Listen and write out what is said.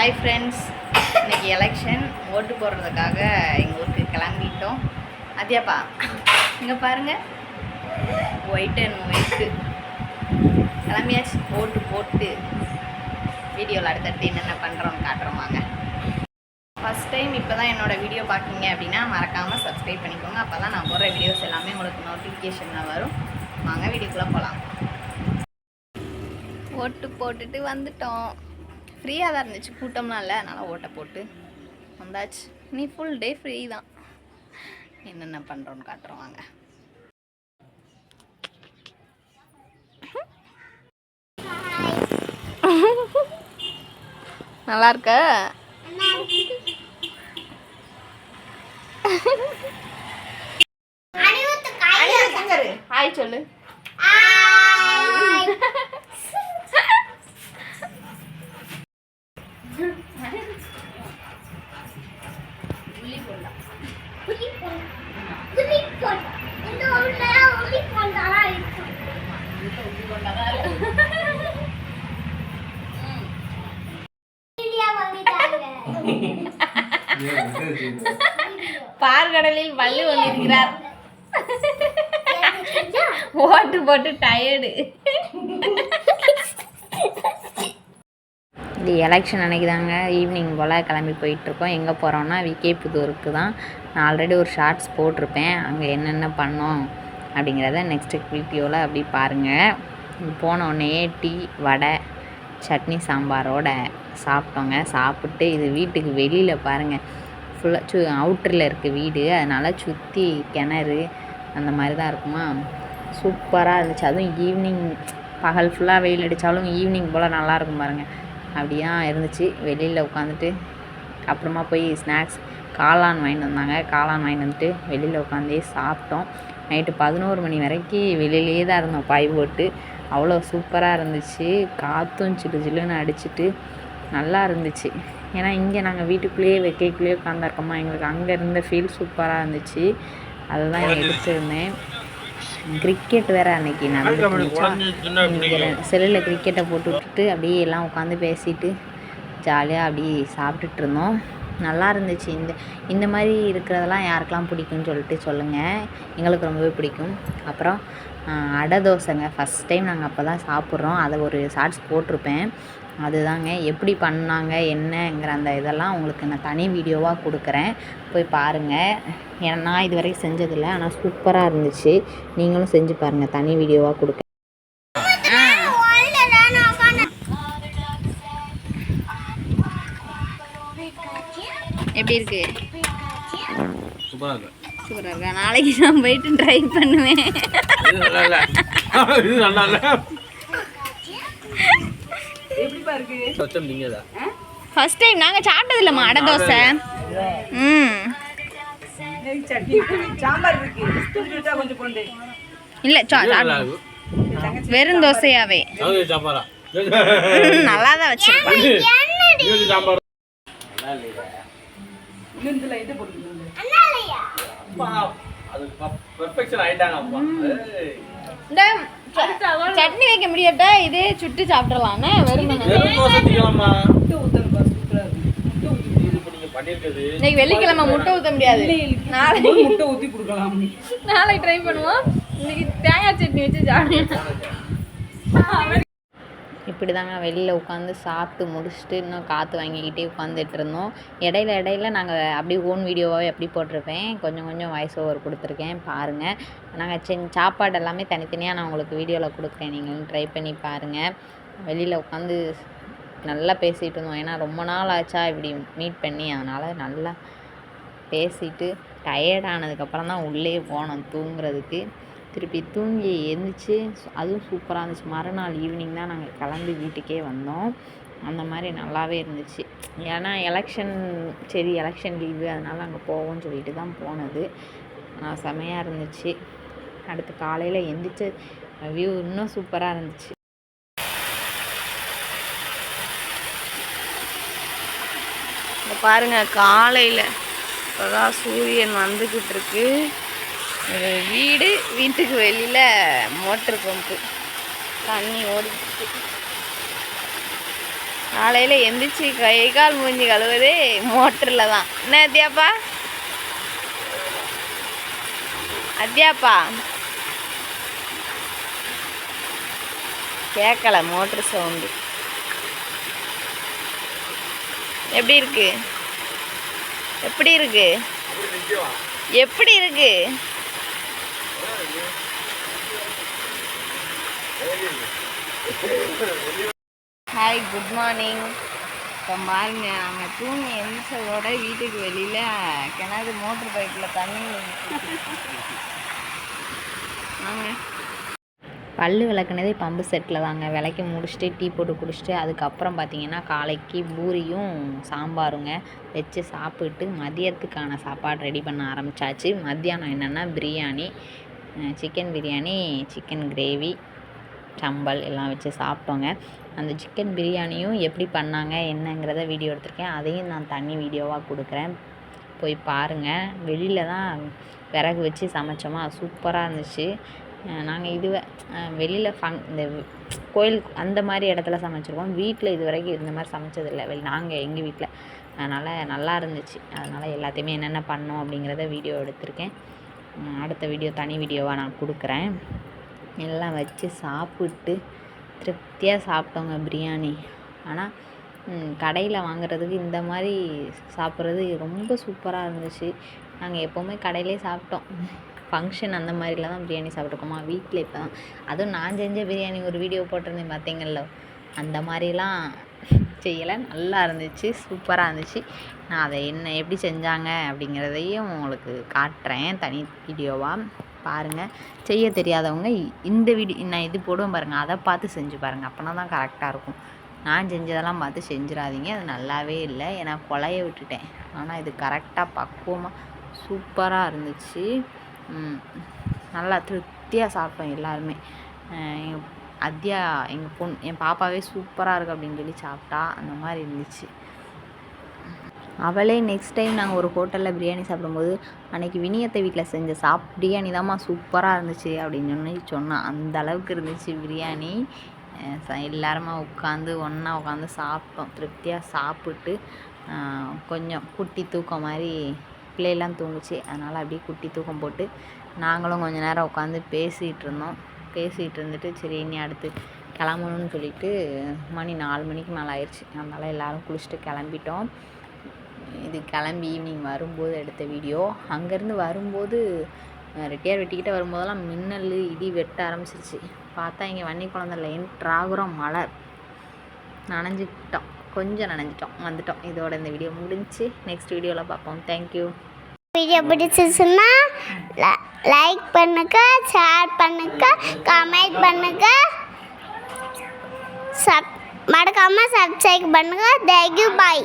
Hi friends, இன்றைக்கி election ஓட்டு போடுறதுக்காக எங்கள் ஊருக்கு கிளம்பிட்டோம். அத்தியாப்பா இங்கே பாருங்கள், ஒயிட் அண்ட் ஒயிட்டு கிளம்பியாச்சு. ஓட்டு போட்டு வீடியோவில் அடுத்தடுத்து என்னென்ன பண்ணுறோன்னு காட்டுறோம் வாங்க. ஃபஸ்ட் டைம் இப்போ தான் என்னோடய வீடியோ பார்க்கிங்க அப்படின்னா மறக்காமல் சப்ஸ்கிரைப் பண்ணிக்கோங்க. அப்போ தான் நான் போடுற வீடியோஸ் எல்லாமே உங்களுக்கு நோட்டிஃபிகேஷனில் வரும். வாங்க வீடியோக்குள்ளே போகலாம். ஓட்டு போட்டுட்டு வந்துட்டோம். ஃப்ரீயாக தான் இருந்துச்சு, கூட்டம்லாம் இல்லை. அதனால் ஓட்டை போட்டு வந்தாச்சு. நீ ஃபுல் டே ஃப்ரீ தான். என்னென்ன பண்ணுறோன்னு காட்டுறோம் வாங்க. நல்லா இருக்க? ஹாய் சொல்லு. பார்கடலில் வள்ளி கொண்டிருக்கிறார். ஓட்டு போட்டு டயர்டு. இது எலெக்ஷன் அன்றைக்கி தாங்க ஈவினிங் போல் கிளம்பி போயிட்டுருக்கோம். எங்கே போகிறோன்னா விகே புதூருக்கு தான். நான் ஆல்ரெடி ஒரு ஷார்ட்ஸ் போட்டிருப்பேன், அங்கே என்னென்ன பண்ணோம் அப்படிங்கிறத நெக்ஸ்ட்டு வீடியோவில் அப்படி பாருங்கள். போனோடனே டீ வடை சட்னி சாம்பாரோட சாப்பிட்டோங்க. சாப்பிட்டு இது வீட்டுக்கு வெளியில் பாருங்கள், ஃபுல்லாக அவுட்டரில் இருக்குது வீடு, அதனால் சுற்றி கிணறு அந்த மாதிரி தான் இருக்குமா. சூப்பராக இருந்துச்சு. அதுவும் ஈவினிங், பகல் ஃபுல்லாக வெயில் அடித்தாலும் ஈவினிங் போல் நல்லாயிருக்கும் பாருங்கள். அப்படிதான் இருந்துச்சு. வெளியில் உட்காந்துட்டு அப்புறமா போய் ஸ்நாக்ஸ் காளான் வாங்கிட்டு வந்தாங்க. காளான் வாங்கிட்டு வந்துட்டு வெளியில் உட்காந்தே சாப்பிட்டோம். நைட்டு 11 மணி வரைக்கும் வெளியிலே தான் இருந்தோம் பாய் போட்டு. அவ்வளோ சூப்பராக இருந்துச்சு. காற்றும் சில்லு சில்லுன்னு அடிச்சுட்டு நல்லா இருந்துச்சு. ஏன்னா இங்கே நாங்கள் வீட்டுக்குள்ளேயே வெக்கைக்குள்ளேயே உட்காந்துருக்கோமா, எங்களுக்கு அங்கே இருந்த ஃபீல் சூப்பராக இருந்துச்சு. அதை தான் எடுத்துருந்தேன். கிரிக்கெட் வேறு அன்றைக்கி நடந்துச்சு. செல்லில் கிரிக்கெட்டை போட்டு விட்டுட்டு அப்படியே எல்லாம் உட்காந்து பேசிட்டு ஜாலியாக அப்படியே சாப்பிட்டுட்டு இருந்தோம். நல்லா இருந்துச்சு. இந்த மாதிரி இருக்கிறதெல்லாம் யாருக்கெல்லாம் பிடிக்கும்னு சொல்லிட்டு சொல்லுங்கள். எங்களுக்கு ரொம்பவே பிடிக்கும். அப்புறம் அடை தோசைங்க, ஃபஸ்ட் டைம் நாங்கள் அப்போ தான் சாப்பிட்றோம். அதை ஒரு ஷார்ட்ஸ் போட்டிருப்பேன். அதுதாங்க எப்படி பண்ணாங்க என்னங்கிற அந்த இதெல்லாம் உங்களுக்கு நான் தனி வீடியோவாக கொடுக்குறேன், போய் பாருங்கள். ஏன்னா நான் இது வரைக்கும் செஞ்சதில்லை, ஆனால் சூப்பராக இருந்துச்சு. நீங்களும் செஞ்சு பாருங்கள், தனி வீடியோவாக கொடுக்க. எப்படி இருக்கு? சூப்பராக இருக்கா? நாளைக்கு நான் போயிட்டு ட்ரை பண்ணுவேன். ஃபர்ஸ்ட் டைம் நாங்கள் சாப்பிட்டது இல்லைம்மா அடை தோசை. இல்லை வெறும் தோசையாவே நல்லா தான் வச்சிருக்கேன். சட்னி வைக்க முடியாட்டா இதே சுட்டு சாப்பிடலான்னு இன்னைக்கு வெள்ளிக்கிழமை முட்டை ஊற்ற முடியாது. நாளைக்கு முட்டை ஊற்றி கொடுக்கலாம். நாளைக்கு ட்ரை பண்ணுவோம். இன்னைக்கு தேங்காய் சட்னி வச்சு சாப்பிடுவோம். இப்படி தாங்க வெளியில் உட்காந்து சாப்பிட்டு முடிச்சுட்டு இன்னும் காற்று வாங்கிக்கிட்டே உட்காந்துட்டு இருந்தோம். இடையில நாங்கள் அப்படியே ஓன் வீடியோவாகவே எப்படி போட்டிருப்பேன், கொஞ்சம் வாய்ஸ் ஓவர் கொடுத்துருக்கேன் பாருங்கள். நாங்கள் சாப்பாடு எல்லாமே தனித்தனியாக நான் உங்களுக்கு வீடியோவில் கொடுக்குறேன், நீங்களும் ட்ரை பண்ணி பாருங்கள். வெளியில் உட்காந்து நல்லா பேசிகிட்டு இருந்தோம். ஏன்னா ரொம்ப நாள் ஆச்சா இப்படி மீட் பண்ணி, அதனால் நல்லா பேசிட்டு டயர்டானதுக்கப்புறம் தான் உள்ளே போனோம் தூங்குறதுக்கு. திருப்பி தூங்கி எழுந்திரிச்சு அதுவும் சூப்பராக இருந்துச்சு. மறுநாள் ஈவினிங் தான் நாங்கள் கிளம்பி வீட்டுக்கே வந்தோம். அந்த மாதிரி நல்லாவே இருந்துச்சு. ஏன்னா எலெக்ஷன் லீவு, அதனால் அங்கே போவோம்னு சொல்லிட்டு தான் போனது. செமையாக இருந்துச்சு. அடுத்து காலையில் எழுந்திரிச்சு வியூ இன்னும் சூப்பராக இருந்துச்சு. பாருங்கள், காலையில் இப்போதான் சூரியன் வந்துக்கிட்டு இருக்கு. வீட்டுக்கு வெளியில் மோட்டர் பம்பு தண்ணி ஓடிச்சு. காலையில் எந்திரிச்சு கை கால் மூஞ்சி கழுவுதே மோட்டரில் தான். என்ன அத்தியாப்பா? அத்தியாப்பா கேட்கல மோட்ரு சவுண்டு. எப்படி இருக்கு? எப்படி இருக்கு? எப்படி இருக்கு? Hi, good morning. இப்போ பாருங்க, நாங்கள் தூங்கி எழுந்ததோட வீட்டுக்கு வெளியில் கிணறு மோட்ரு பைப்பில் தண்ணி வாங்க. பல்லு விளக்குனதே பம்பு செட்டில் தாங்க. விளக்கி முடிச்சுட்டு டீ போட்டு குடிச்சிட்டு அதுக்கப்புறம் பார்த்திங்கன்னா காலைக்கு பூரியும் சாம்பாருங்க வச்சு சாப்பிட்டு மதியத்துக்கான சாப்பாடு ரெடி பண்ண ஆரம்பித்தாச்சு. மத்தியானம் என்னென்னா biryani, chicken biryani, chicken gravy, சம்பல் எல்லாம் வச்சு சாப்பிட்டோங்க. அந்த சிக்கன் பிரியாணியும் எப்படி பண்ணாங்க என்னங்கிறத வீடியோ எடுத்திருக்கேன். அதையும் நான் தனி வீடியோவாக கொடுக்குறேன், போய் பாருங்கள். வெளியில் தான் விறகு வச்சு சமைச்சோமா, சூப்பராக இருந்துச்சு. நாங்கள் வெளியில் இந்த கோயில் அந்த மாதிரி இடத்துல சமைச்சிருக்கோம். வீட்டில் இது வரைக்கும் இந்த மாதிரி சமைச்சதில்லை. நாங்கள் எங்கள் வீட்டில், அதனால் நல்லா இருந்துச்சு. அதனால் எல்லாத்தையுமே என்னென்ன பண்ணோம் அப்படிங்கிறத வீடியோ எடுத்திருக்கேன். அடுத்த வீடியோ தனி வீடியோவாக நான் கொடுக்குறேன். எல்லாம் வச்சு சாப்பிட்டு திருப்தியாக சாப்பிட்டோங்க பிரியாணி. ஆனால் கடையில் வாங்குறதுக்கு இந்த மாதிரி சாப்பிட்றது ரொம்ப சூப்பராக இருந்துச்சு. நாங்கள் எப்போவுமே கடையிலே சாப்பிட்டோம். ஃபங்க்ஷன் அந்த மாதிரிலாம் தான் பிரியாணி சாப்பிட்ருக்கோமா. வீட்டில் இப்போ தான், அதுவும் நான் செஞ்ச பிரியாணி ஒரு வீடியோ போட்டிருந்தேன் பார்த்தீங்கள்ல, அந்த மாதிரிலாம் செய்யலை. நல்லா இருந்துச்சு, சூப்பராக இருந்துச்சு. நான் அதை எப்படி செஞ்சாங்க அப்படிங்கிறதையும் உங்களுக்கு காட்டுறேன் தனி வீடியோவாக, பாருங்கள். செய்ய தெரியாதவங்க இந்த வீடியோ நான் இது போடுவேன் பாருங்கள், அதை பார்த்து செஞ்சு பாருங்கள். அப்போனா தான் கரெக்டாக இருக்கும். நான் செஞ்சதெல்லாம் பார்த்து செஞ்சிடாதீங்க, அது நல்லாவே இல்லை. ஏன்னா கொலைய விட்டுட்டேன். ஆனால் இது கரெக்டாக பக்குவமாக சூப்பராக இருந்துச்சு. நல்லா திருப்தியாக சாப்பிட்டோம் எல்லாருமே. என் பாப்பாவே சூப்பராக இருக்குது அப்படின்னு சொல்லி சாப்பிட்டா. அந்த மாதிரி இருந்துச்சு. அவளே நெக்ஸ்ட் டைம் நாங்கள் ஒரு ஹோட்டலில் பிரியாணி சாப்பிடும்போது அன்றைக்கி வினியத்தை வீட்டில் செஞ்ச பிரியாணி தான்மா சூப்பராக இருந்துச்சு அப்படின்னு சொன்னான். அந்த அளவுக்கு இருந்துச்சு பிரியாணி. எல்லாருமா ஒன்றா உட்காந்து சாப்பிட்டோம். திருப்தியாக சாப்பிட்டு கொஞ்சம் குட்டி தூக்கம் மாதிரி பிள்ளையெல்லாம் தூங்குச்சு. அதனால் அப்படியே குட்டி தூக்கம் போட்டு நாங்களும் கொஞ்சம் நேரம் உட்காந்து பேசிகிட்டு இருந்துட்டு சரி இனி அடுத்து கிளம்பணும்னு சொல்லிட்டு மணி 4 மணிக்கு மேலே ஆயிடுச்சு. அதனால் எல்லோரும் குளிச்சுட்டு கிளம்பிட்டோம். இது கிளம்பி ஈவினிங் வரும்போது எடுத்த வீடியோ. அங்கேருந்து வரும்போது ரெட்டியார் வெட்டிக்கிட்ட வரும்போதெல்லாம் மின்னல் இடி வெட்ட ஆரம்பிச்சிருச்சு. பார்த்தா இங்கே வன்னிக்குளத்தில் என்ட்ராகுறோம், மழை நனைஞ்சிக்கிட்டோம், கொஞ்சம் நனைஞ்சிட்டோம், வந்துட்டோம். இதோட இந்த வீடியோ முடிஞ்சு. நெக்ஸ்ட் வீடியோவில் பார்ப்போம். தேங்க்யூ. வீடியோ பிடிச்சிச்சுன்னா லைக் பண்ணுங்க, ஷேர் பண்ணுங்க, கமெண்ட் பண்ணுங்க, மறக்காம சப்ஸ்கிரைப் பண்ணுங்க. தேங்க்யூ, பாய்.